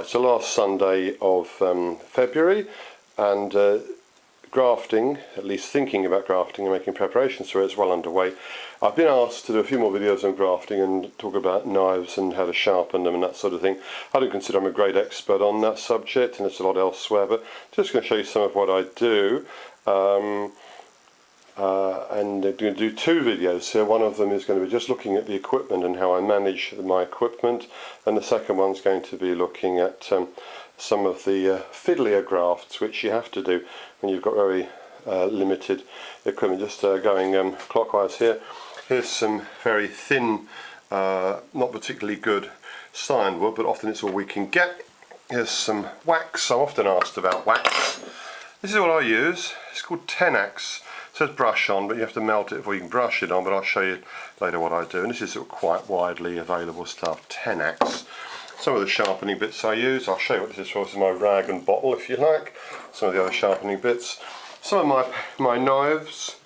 Right, so last Sunday of February, and grafting, at least thinking about grafting and making preparations for it, is well underway. I've been asked to do a few more videos on grafting and talk about knives and how to sharpen them and that sort of thing. I don't consider I'm a great expert on that subject, and there's a lot elsewhere, but just going to show you some of what I do. And I'm going to do two videos here. One of them is going to be just looking at the equipment and how I manage my equipment, and the second one's going to be looking at some of the fiddlier grafts which you have to do when you've got very limited equipment. Just going clockwise here. Here's some very thin, not particularly good signed wood, but often it's all we can get. Here's some wax. I'm often asked about wax. This is what I use. It's called Tenax. It says brush on, but you have to melt it before you can brush it on, but I'll show you later what I do. And this is sort of quite widely available stuff, Tenax. Some of the sharpening bits I use, I'll show you what this is for. This is my rag and bottle, if you like. Some of the other sharpening bits. Some of my knives.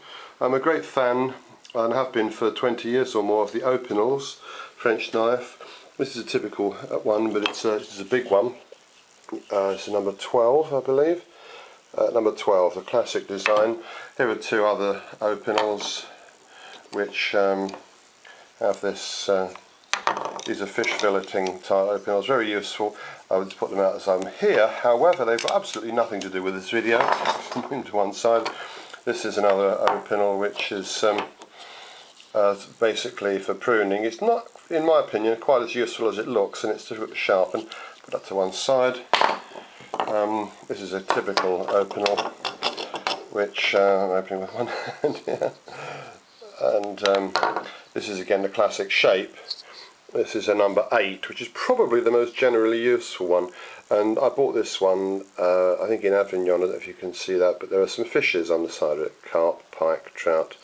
I'm a great fan, and have been for 20 years or more, of the Opinels French knife. This is a typical one, but it's a big one. It's a number 12, I believe. Number 12, the classic design. Here are two other Opinels which have this, these are fish filleting type Opinels, very useful. I would put them out as I'm here. However, they've got absolutely nothing to do with this video. To one side. This is another Opinel which is basically for pruning. It's not, in my opinion, quite as useful as it looks, and it's difficult to sharpen. Put that to one side. This is a typical Opinel, which I'm opening with one hand here, and this is again the classic shape. This is a number 8, which is probably the most generally useful one, and I bought this one I think in Avignon. I don't know if you can see that, but there are some fishes on the side of it: carp, pike, trout,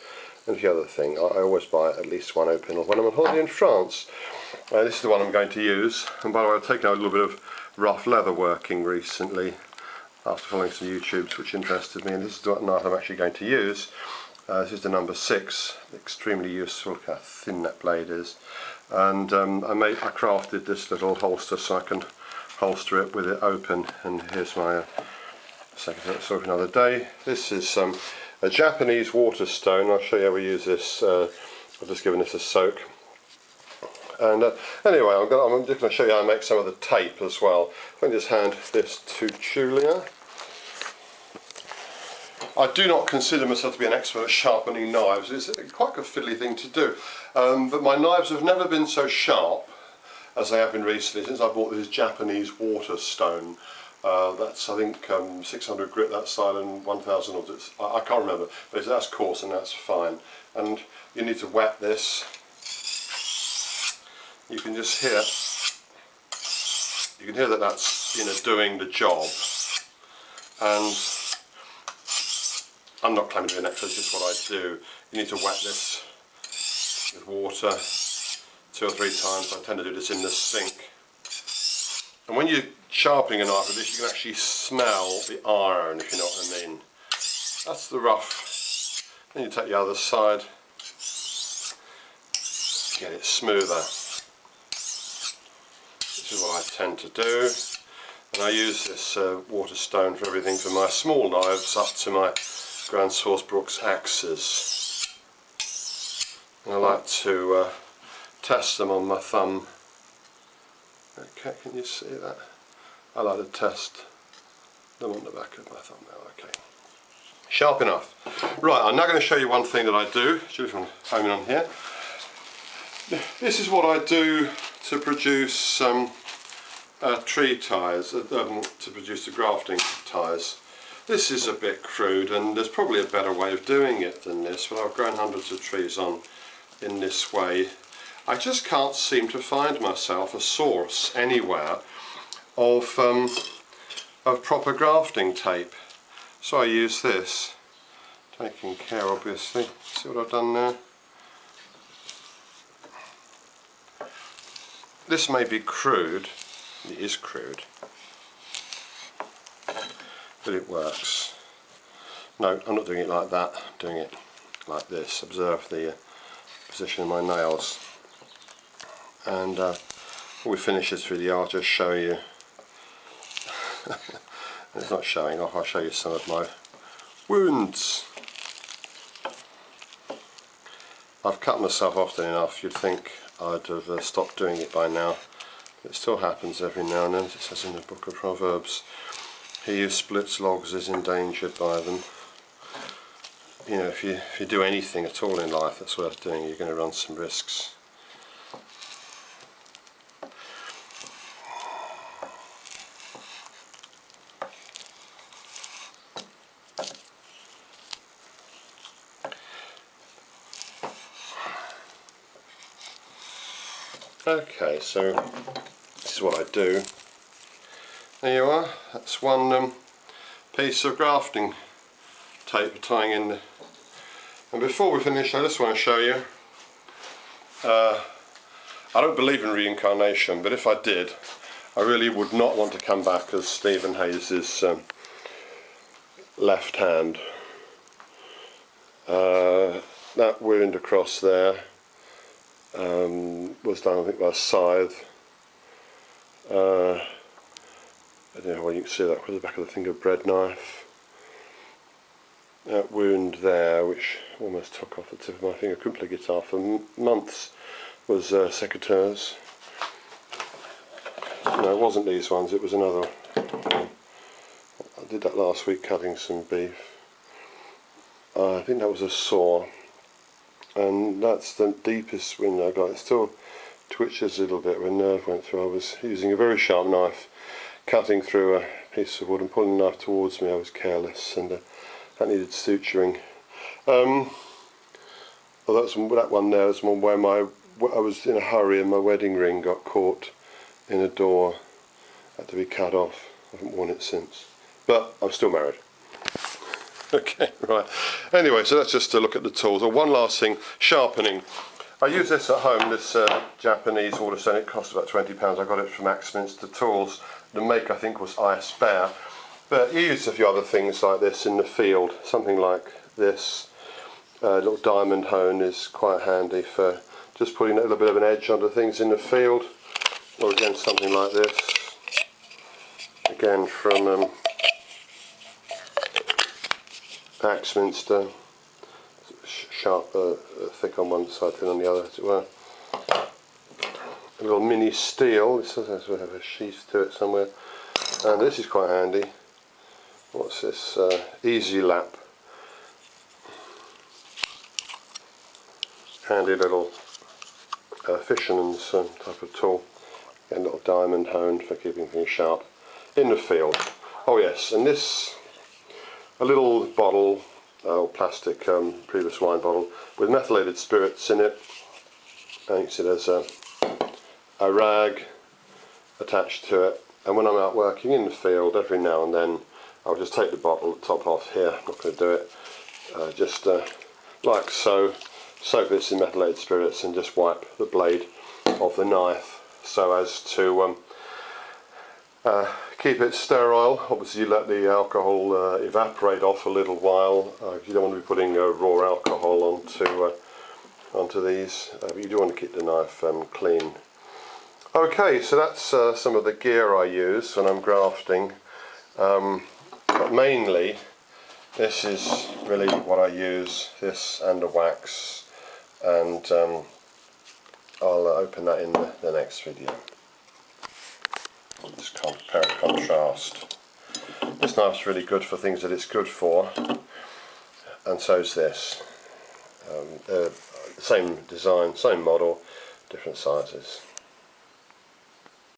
and the other thing. I always buy at least one Opinel when I'm on holiday in France. This is the one I'm going to use, and by the way, I've taken out a little bit of rough leather working recently after following some YouTubes which interested me, and this is the knife I'm actually going to use. This is the number 6, extremely useful. Look how thin that blade is, and I crafted this little holster so I can holster it with it open, and here's my second sort of another day. This is a Japanese water stone. I'll show you how we use this. I've just given this a soak. And anyway, I'm just going to show you how I make some of the tape as well. Let me just hand this to Julia. I do not consider myself to be an expert at sharpening knives. It's quite a fiddly thing to do. But my knives have never been so sharp as they have been recently, since I bought this Japanese water stone. That's, I think, 600 grit that side and 1000 of it. I can't remember, but that's coarse and that's fine. And you need to wet this. You can just hear, that that's doing the job. And I'm not claiming to be an expert, it's just what I do. You need to wet this with water 2 or 3 times. I tend to do this in the sink. And when you're sharpening a knife with this, you can actually smell the iron, if you know what I mean. That's the rough. Then you take the other side, get it smoother. This is what I tend to do, and I use this water stone for everything from my small knives up to my Grand Brooks axes. And I like to test them on my thumb. Okay, can you see that? I like to test them on the back of my thumb now. Okay, sharp enough. Right, I'm now going to show you one thing that I do. Just home on here. This is what I do to produce tree ties, to produce the grafting ties. This is a bit crude, and there's probably a better way of doing it than this, but I've grown hundreds of trees on in this way. I just can't seem to find myself a source anywhere of proper grafting tape, so I use this. Taking care, obviously. See what I've done there? This may be crude, it is crude, but it works. No, I'm not doing it like that, I'm doing it like this. Observe the position of my nails. And when we finish this video, I'll just show you It's not showing off. I'll show you some of my wounds. I've cut myself often enough, you'd think I'd have stopped doing it by now. It still happens every now and then. It says in the book of Proverbs, he who splits logs is endangered by them. You know, if you do anything at all in life that's worth doing, you're going to run some risks. Okay, so this is what I do. There you are, that's one piece of grafting tape tying in the... And before we finish, I just want to show you, I don't believe in reincarnation, but if I did, I really would not want to come back as Stephen Hayes' left hand. That wound across there was done, I think, by a scythe. I don't know whether you can see that with the back of the finger bread knife. That wound there, which almost took off the tip of my finger, couldn't play guitar for months, was secateurs. No, it wasn't these ones, it was another one. I did that last week, cutting some beef. I think that was a saw. And that's the deepest wound I got. It still twitches a little bit when nerve went through. I was using a very sharp knife, cutting through a piece of wood and pulling the knife towards me. I was careless, and that needed suturing. Well, that one there is one where I was in a hurry and my wedding ring got caught in a door. Had to be cut off. I haven't worn it since, but I'm still married. Okay, right. Anyway, so let's just look at the tools. One last thing, sharpening. I use this at home, this Japanese waterstone. It cost about £20. I got it from Axminster Tools. The maker, I think, was Ice Bear. But you use a few other things like this in the field. Something like this. Little diamond hone is quite handy for just putting a little bit of an edge onto things in the field. Or again, something like this. Again, from Axminster, sharp, thick on one side, thin on the other, as it were. A little mini steel. This has to have a sheath to it somewhere, and this is quite handy. What's this? Easy Lap. Handy little fisherman's type of tool. Again, a little diamond hone for keeping things sharp in the field. Oh yes, and this. A little bottle, plastic previous wine bottle with methylated spirits in it, and you can see there's a rag attached to it, and when I'm out working in the field every now and then I'll just take the bottle top off here. I'm not going to do it, just like so, soak this in methylated spirits and just wipe the blade of the knife so as to keep it sterile. Obviously you let the alcohol evaporate off a little while. You don't want to be putting raw alcohol onto these, but you do want to keep the knife clean. Okay, so that's some of the gear I use when I'm grafting, but mainly this is really what I use, this and the wax, and I'll open that in the next video. Just compare and contrast. This knife's really good for things that it's good for, and so's this. Same design, same model, different sizes.